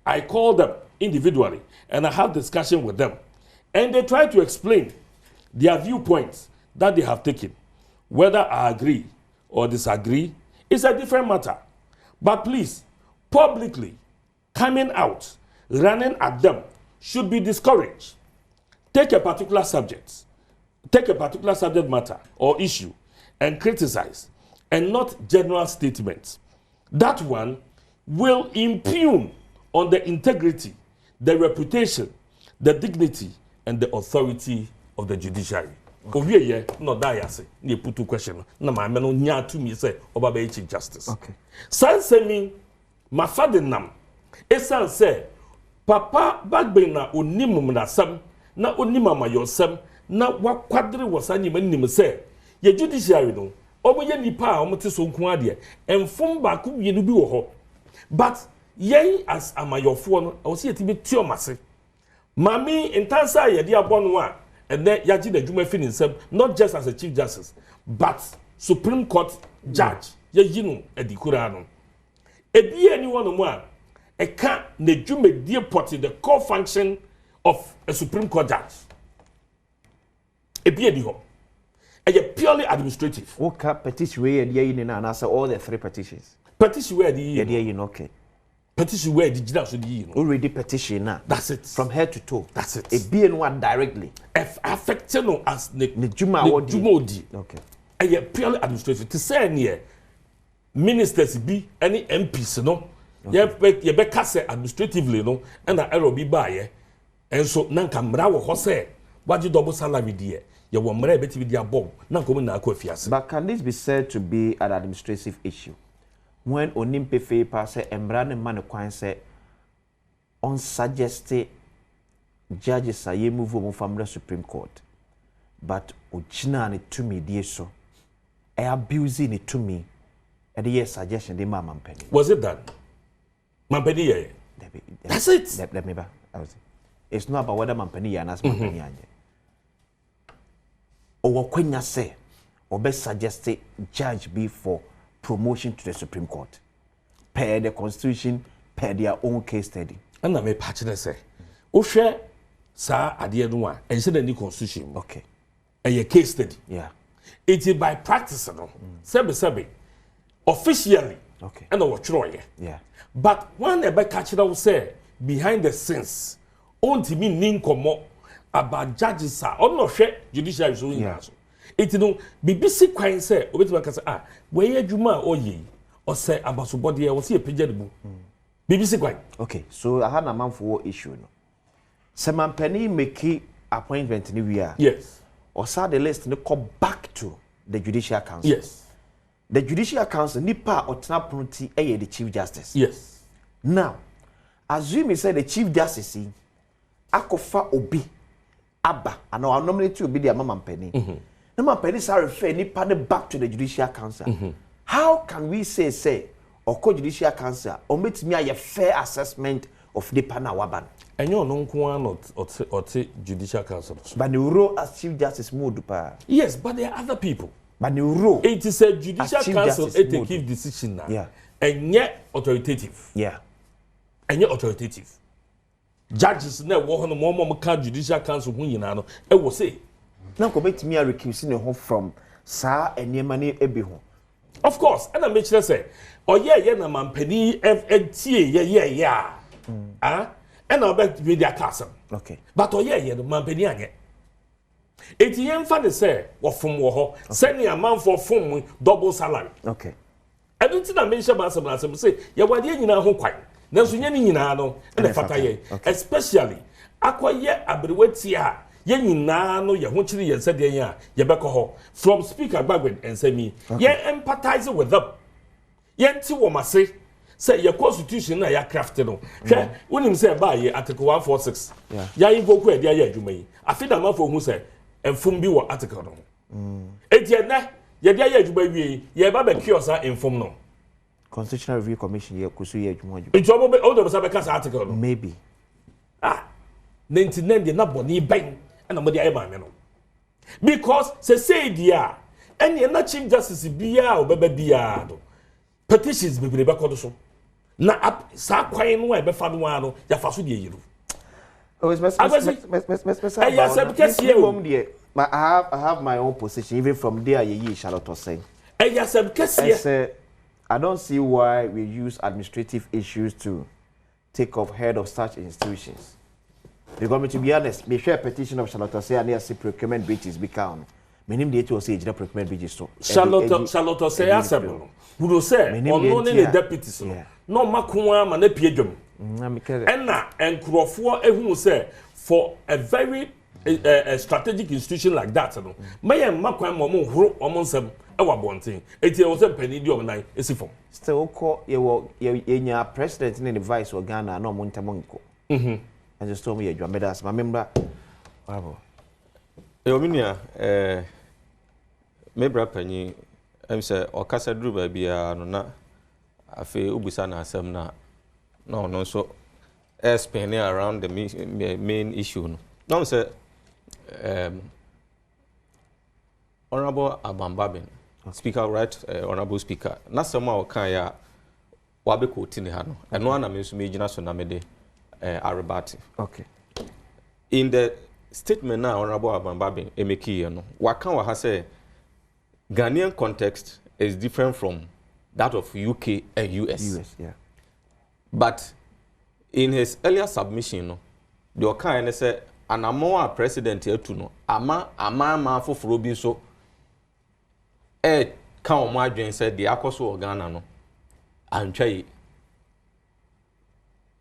Speaker 2: I call them individually and I have discussion with them. And they try to explain their viewpoints that they have taken. Whether I agree or disagree is a different matter. But please, publicly coming out, running at them should be discouraged. Take a particular subject matter or issue and criticize, and not general statements. That one will impugn on the integrity, the reputation, the dignity, and the authority of the judiciary. Okay. Ye no die say na put two question na ma me no nya to me say oba be chief justice. Okay. Sansemi mafade nam esan say papa Bagben na onimum na sam na onimama yosam na wakwadre wasani manim say ye judiciary no oboye nipa a omote so nko ade enfom ba ku wie no bi wo ho but yen as amayofo no o se yeti bi tiomase mami intansa ye dia bono a and then yaji the juma fin himself not just as a chief justice but Supreme Court judge ye yinu edikura no ebi anyone no a e ka na juma die poti the core function of a Supreme Court judge ebi edi ho e purely administrative.
Speaker 1: Okay, petition we yin na answer all the three petitions.
Speaker 2: Petition we yin
Speaker 1: okay.
Speaker 2: Petition where the judge should be
Speaker 1: already petition now.
Speaker 2: That's it.
Speaker 1: From head to toe.
Speaker 2: That's it.
Speaker 1: A being one directly.
Speaker 2: Affected no as the
Speaker 1: Juma
Speaker 2: okay. And purely administrative. To say near ministers be any MPs no. You be cast administratively no and the error be by and so nanka mra wo ho say waji double salary there ye wo mra beti bi abom na nkomo na akọ afiase.
Speaker 1: But can this be said to be an administrative issue when onimpe fe pa say emra ne man kwan say on suggested judges are move from the Supreme Court, but Ojina ne to me dear so abusing it to me and the suggestion the mama penny.
Speaker 2: Was it done? Mampeni that's it.
Speaker 1: Let me back. It's not about whether Mampeni and as Mampeni. Or when you say or best suggested judge be for promotion to the Supreme Court per the Constitution, per their own case study.
Speaker 2: And I may patch and say, oh, share, sir, at the end one, and said any Constitution.
Speaker 1: Okay.
Speaker 2: And your case study.
Speaker 1: Yeah.
Speaker 2: It is by practice, Sebi, officially.
Speaker 1: Okay.
Speaker 2: And our Troy.
Speaker 1: Yeah.
Speaker 2: But one about catching out say behind the scenes, only me ninkomo about judges are on no share judiciary so in also. It no BBC kwine say obetuma kasa where adwuma oye or say about somebody else see a pejadibu. BBC kwine.
Speaker 1: Okay, so I had a man for issue no. Seman penny make appointment ni we are.
Speaker 2: Yes.
Speaker 1: Or sa the list no come back to the Judicial Council.
Speaker 2: Yes.
Speaker 1: The Judicial Council nipa otena pronti the Chief Justice.
Speaker 2: Yes.
Speaker 1: Now, assume me say the Chief Justice akofa obi aba and our nominate obi the mama penny. The mama penny say refer nipa ne back to the Judicial Council. How can we say or Judicial Council or make me a fair assessment of nipa na waban?
Speaker 2: And you no nko not or Judicial Council.
Speaker 1: But the role as Chief Justice mood pa.
Speaker 2: Yes, but there are other people.
Speaker 1: But the rule
Speaker 2: it is a Judicial Council it take decision now.
Speaker 1: Yeah.
Speaker 2: And yet authoritative.
Speaker 1: Yeah.
Speaker 2: And yet authoritative. Judges na wo hono mo ka Judicial Council hu nyina no e wo say
Speaker 1: na ko betimi a recuse ne ho from saa eniema ne ebi ho.
Speaker 2: Of course, and I make sure say ye na mampani tie ye and I bet with their castle.
Speaker 1: Okay.
Speaker 2: But ye no mampani anye. Eti yen fa de say wo fom wo ho send a man for fom double salary.
Speaker 1: Okay.
Speaker 2: I don't think I mention ba some say ye wade nyina ho kwan. Nanso nya ni nyina no e fata ye especially akoye abrewati a ye nyina no ye ho kiri ye sede ye a ye beko ho from speaker Bagwin and say me ye empathize with them ye nti wo mase say your constitution na ya crafted no hwe wonim say ba ye article 146 ya invoke e dia ye adwuma yi afida mafo hu say enfum bi wo article no eti na ye dia ye adwuma wie ye ba be kiosa enfum no
Speaker 1: Constitutional Review Commission ye kusu ye adwuma.
Speaker 2: It's all the Sabeka article.
Speaker 1: Maybe.
Speaker 2: 99 na boni ben and nobody ever no. Because say dia and ye na Chief Justice bia or bebe bia do. Petitions be be back so. Na sa kwan no e be fa no ano ya fa so de yiru.
Speaker 1: Oh, I have my own position even from there ye Charlotte was saying. I don't see why we use administrative issues to take off head of such institutions. Because to be honest, me share petition of Charlotte say and they see procurement breaches be count. Meaning the to say the procurement breaches so.
Speaker 2: Charlotte say assemble. Who do say on the deputies no makunwa ma na piedwom. Na enkrofo ehun say for a very strategic institution like that no. May makwan mo horo omonsem ewa bonten eti e wo se pani di omnan esifom
Speaker 1: still call ye nya president and the vice of Ghana no mo ntamonko and just told me you medas my member bravo
Speaker 3: ominia mebra pani em se okasa duru ba bia no na afi ubusa na asem na no so spinning around the main issue no say Honorable Abambabin, Speaker, right? Honorable Speaker. Na sama okan ya wabe ko tini hano. Eno ana me so me gina so na me de arrebate.
Speaker 1: Okay.
Speaker 3: In the statement na Honorable Abambabin emeki ye no, wakan wa ha say Ghanaian context is different from that of UK and US.
Speaker 1: Yeah.
Speaker 3: But in his earlier submission no, the okan say anamo president etu no ama foforo bi so ka o ma adwen say de akoso Ghana no antwa yi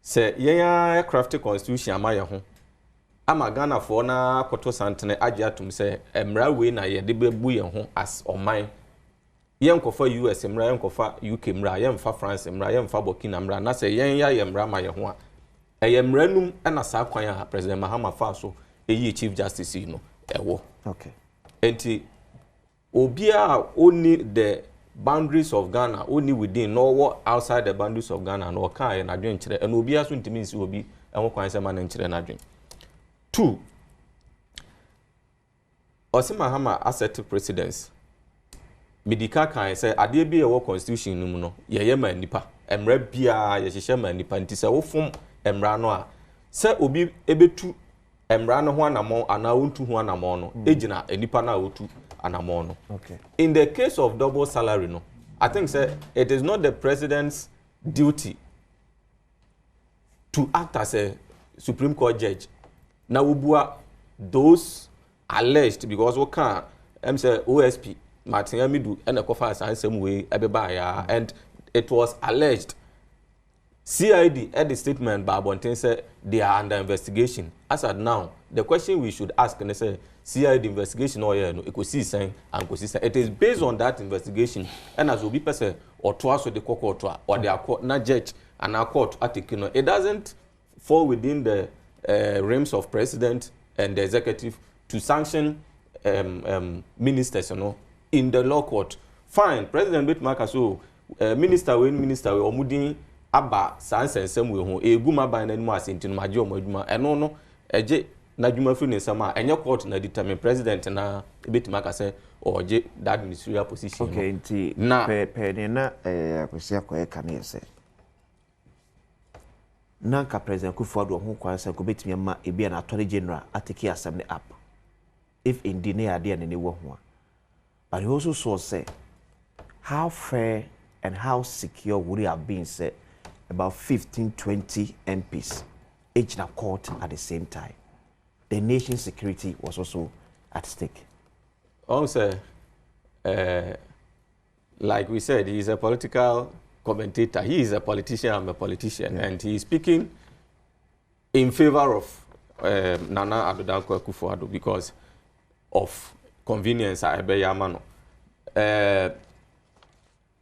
Speaker 3: say yen craft constitution ama ye ho ama Ghana for na koto santene agye atum say emra we na ye de bebu ye ho as oman yen kofa US emra yen kofa UK emra yen fa France emra yen fa Burkina emra na say yen ya ye emra ma ye ho a emra num na sa kwan a President Mahama fa so eyi Chief Justice no ewo
Speaker 1: okay
Speaker 3: enti obia only the boundaries of Ghana only within no outside the boundaries of Ghana no kan na dwen kire and obia so ntimi nsi obi enwo kwan se ma na nkire na dwen. 2 Mahama asset precedence medika kan say ade bi e wo constitution num no ye ma nipa emra bia ye hihye ma nipa nti se wo fom emra no a se obi ebetu emra no ho anamon ana wontu ho anamon no ejina enipa na wotu anamon no.
Speaker 1: Okay.
Speaker 3: In the case of double salary no, I think say it is not the president's duty to act as a Supreme Court judge. Now ubua those alleged because we can say OSP Martin Amidu and a cofa same way and it was alleged CID at the statement by Bonten said they are under investigation. As at now, the question we should ask and say CID investigation or no ecosystem and ecosystem. It is based on that investigation and as will be person or twice with the court or their court not judge and our court article. It doesn't fall within the realms of president and the executive to sanction ministers, in the law court. Fine, President Bitmaka so minister we omudin aba Mpensenpensenmu ho eguma ban na mu asentinu maje omaduma eno no eje na dwuma firi ne sama enye court na determine president na Bitmaka say oje that ministerial position.
Speaker 1: Okay, nti na pe na akosia koye kan say nanka President Kufuor ho kwan say ko betimi ma ebi na Attorney General atake assembly up if indeed ne ade ne wo ho. But he also saw say how fair and how secure would it have been said about 15-20 MPs each in a court at the same time. The nation's security was also at stake.
Speaker 3: Also, like we said, he is a political commentator. He is a politician, I'm a politician, and he is speaking in favor of Nana Addo Dankwa Akufo-Addo because of convenience.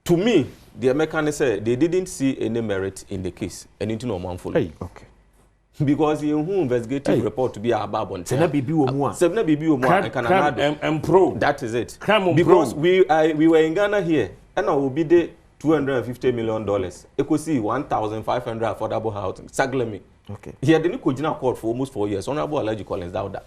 Speaker 3: To me, the Americans said they didn't see any merit in the case, and into no man follow.
Speaker 1: Hey, okay.
Speaker 3: Because in who investigative report to be about on
Speaker 1: Sebna bibi omwa.
Speaker 3: Sebna bibi omwa
Speaker 2: and pro.
Speaker 3: That is it.
Speaker 2: Because
Speaker 3: we were in Ghana here, and I will be there $250 million. You could see 1,500 affordable housing. Saglemi.
Speaker 1: Okay.
Speaker 3: He had the Kojina court for almost 4 years. Honorable Elijah Collins Dauda.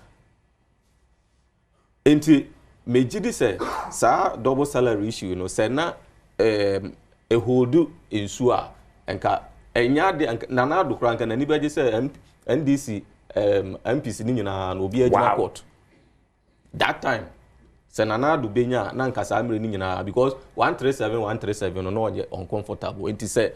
Speaker 3: Enti Mejidi say, sir, double salary issue, say na a holdu in Sua and ka enyade Nana do crank and anybody say NDC MPC Nina no be a court. That time, say Nana do benya nanka samre Nina because 137 no uncomfortable. Enti say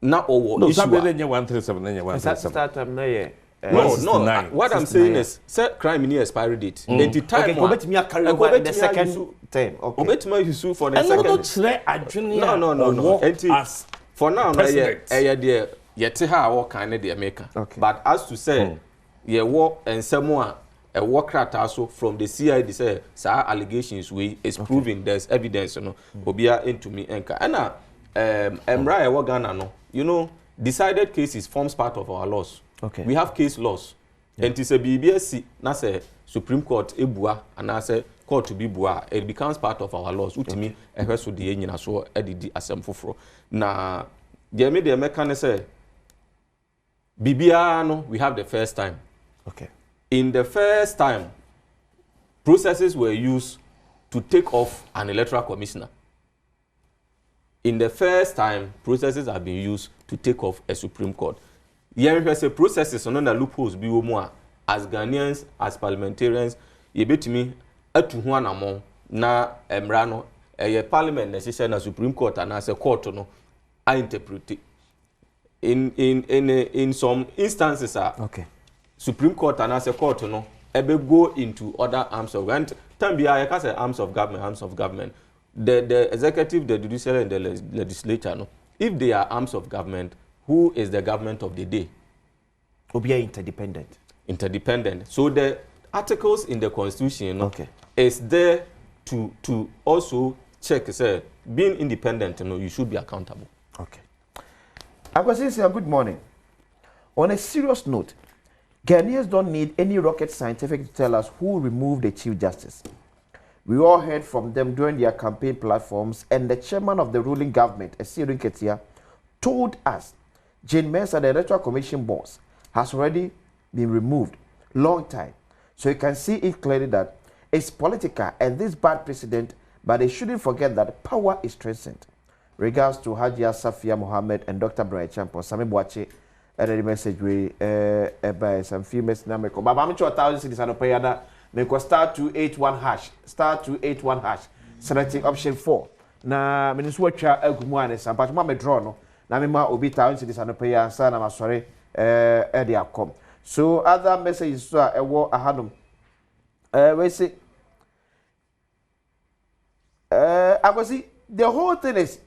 Speaker 3: na owo
Speaker 2: no,
Speaker 3: issue.
Speaker 2: No, 137
Speaker 1: Start time na ye.
Speaker 3: No. What I'm saying is, set crime in expiry date. At the time,
Speaker 1: okay, the second term.
Speaker 3: Okay. You sue for the second. No. For now, yet how kind of the America. But as to say, ye walk and someone a work also from the CID say, sir, allegations we is proving there's evidence, Obia into me enka. And Emra Wagana no, decided cases forms part of our laws.
Speaker 1: Okay.
Speaker 3: We have case laws. And it is a BBSC, na say Supreme Court ebua and na say court to be bua. It becomes part of our laws. Utimi ehweso de nyina so edidi asem foforo. Na the American say Bibia no, we have the first time.
Speaker 1: Okay.
Speaker 3: In the first time, processes were used to take off an electoral commissioner. In the first time, processes have been used to take off a Supreme Court. Here say processes on the loopholes be more as Ghanaians, as parliamentarians, ye bet me atu ho anamo na emra no parliament necessary na Supreme Court and as a court no I interpret in some instances
Speaker 1: okay.
Speaker 3: Supreme Court and as a court no ebe go into other arms of government. Time be I can say arms of government. The executive, the judiciary and the legislature no. If they are arms of government, who is the government of the day?
Speaker 1: Obia interdependent.
Speaker 3: interdependent. So the articles in the constitution
Speaker 1: okay.
Speaker 3: is there to also check, say, being independent, you should be accountable.
Speaker 1: Okay. Akwasi, good morning. On a serious note, Ghanaians don't need any rocket scientific to tell us who removed the Chief Justice. We all heard from them during their campaign platforms, and the chairman of the ruling government, Esiru Nketia, told us Jane Mensah, the Electoral Commission boss, has already been removed long time. So you can see it clearly that it's political and this bad precedent, but they shouldn't forget that power is transcendent. Regards to Hajia Safia Mohammed and Dr. Brian Champo, Sami Boache, the message we by some few messages now. But I'm sure 1,000 cities and pay that. Make star 281 hash, star 281 hash, selecting option 4. Na miniswacha egumwane sampa ma me draw no. Na me ma obi 1,000 cities and pay answer na masore e come. So other messages so ewo ahadum. We say Akwasi, the whole thing is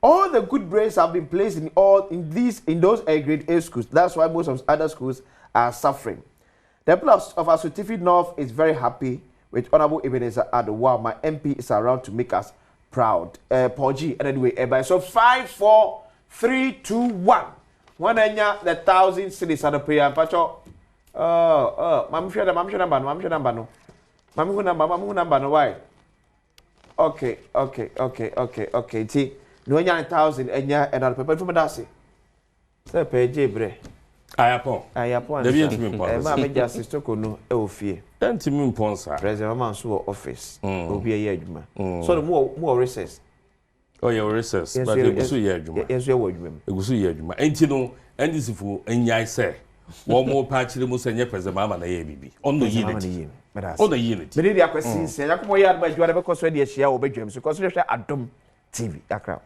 Speaker 1: all the good brains have been placed in those grade A schools. That's why most of other schools are suffering. The people of Asutifi North is very happy with Honorable Ebenezer Addo. Wow, my MP is around to make us proud. Paul G, and anyway, so 5, 4, 3, 2, 1. One enya the 1,000 cities at the prayer. Pacho. Mamsha number no. Mamu number no. Why? Okay. See, no enya 1,000 enya and I'll prepare for me. That's it. Say pay Bre.
Speaker 2: Ayapo.
Speaker 1: The me justice Torkornoo e ofie.
Speaker 2: Ntimi mponsa.
Speaker 1: President man so office. Obi e adwuma. So the more recess.
Speaker 2: Oh, your recess. But egusu ye adwuma.
Speaker 1: Yes, ye adwuma.
Speaker 2: Egusu ye adwuma. Enti no, ndisifu enyai se. Wo mo pa chire mu senye president mama na ye bibi. Ono yiniti. Ono yiniti.
Speaker 1: Me dey akwasi se yakomo ye adba adwuma be ko so dey hia wo badwam so ko so hwɛ Adom TV akra.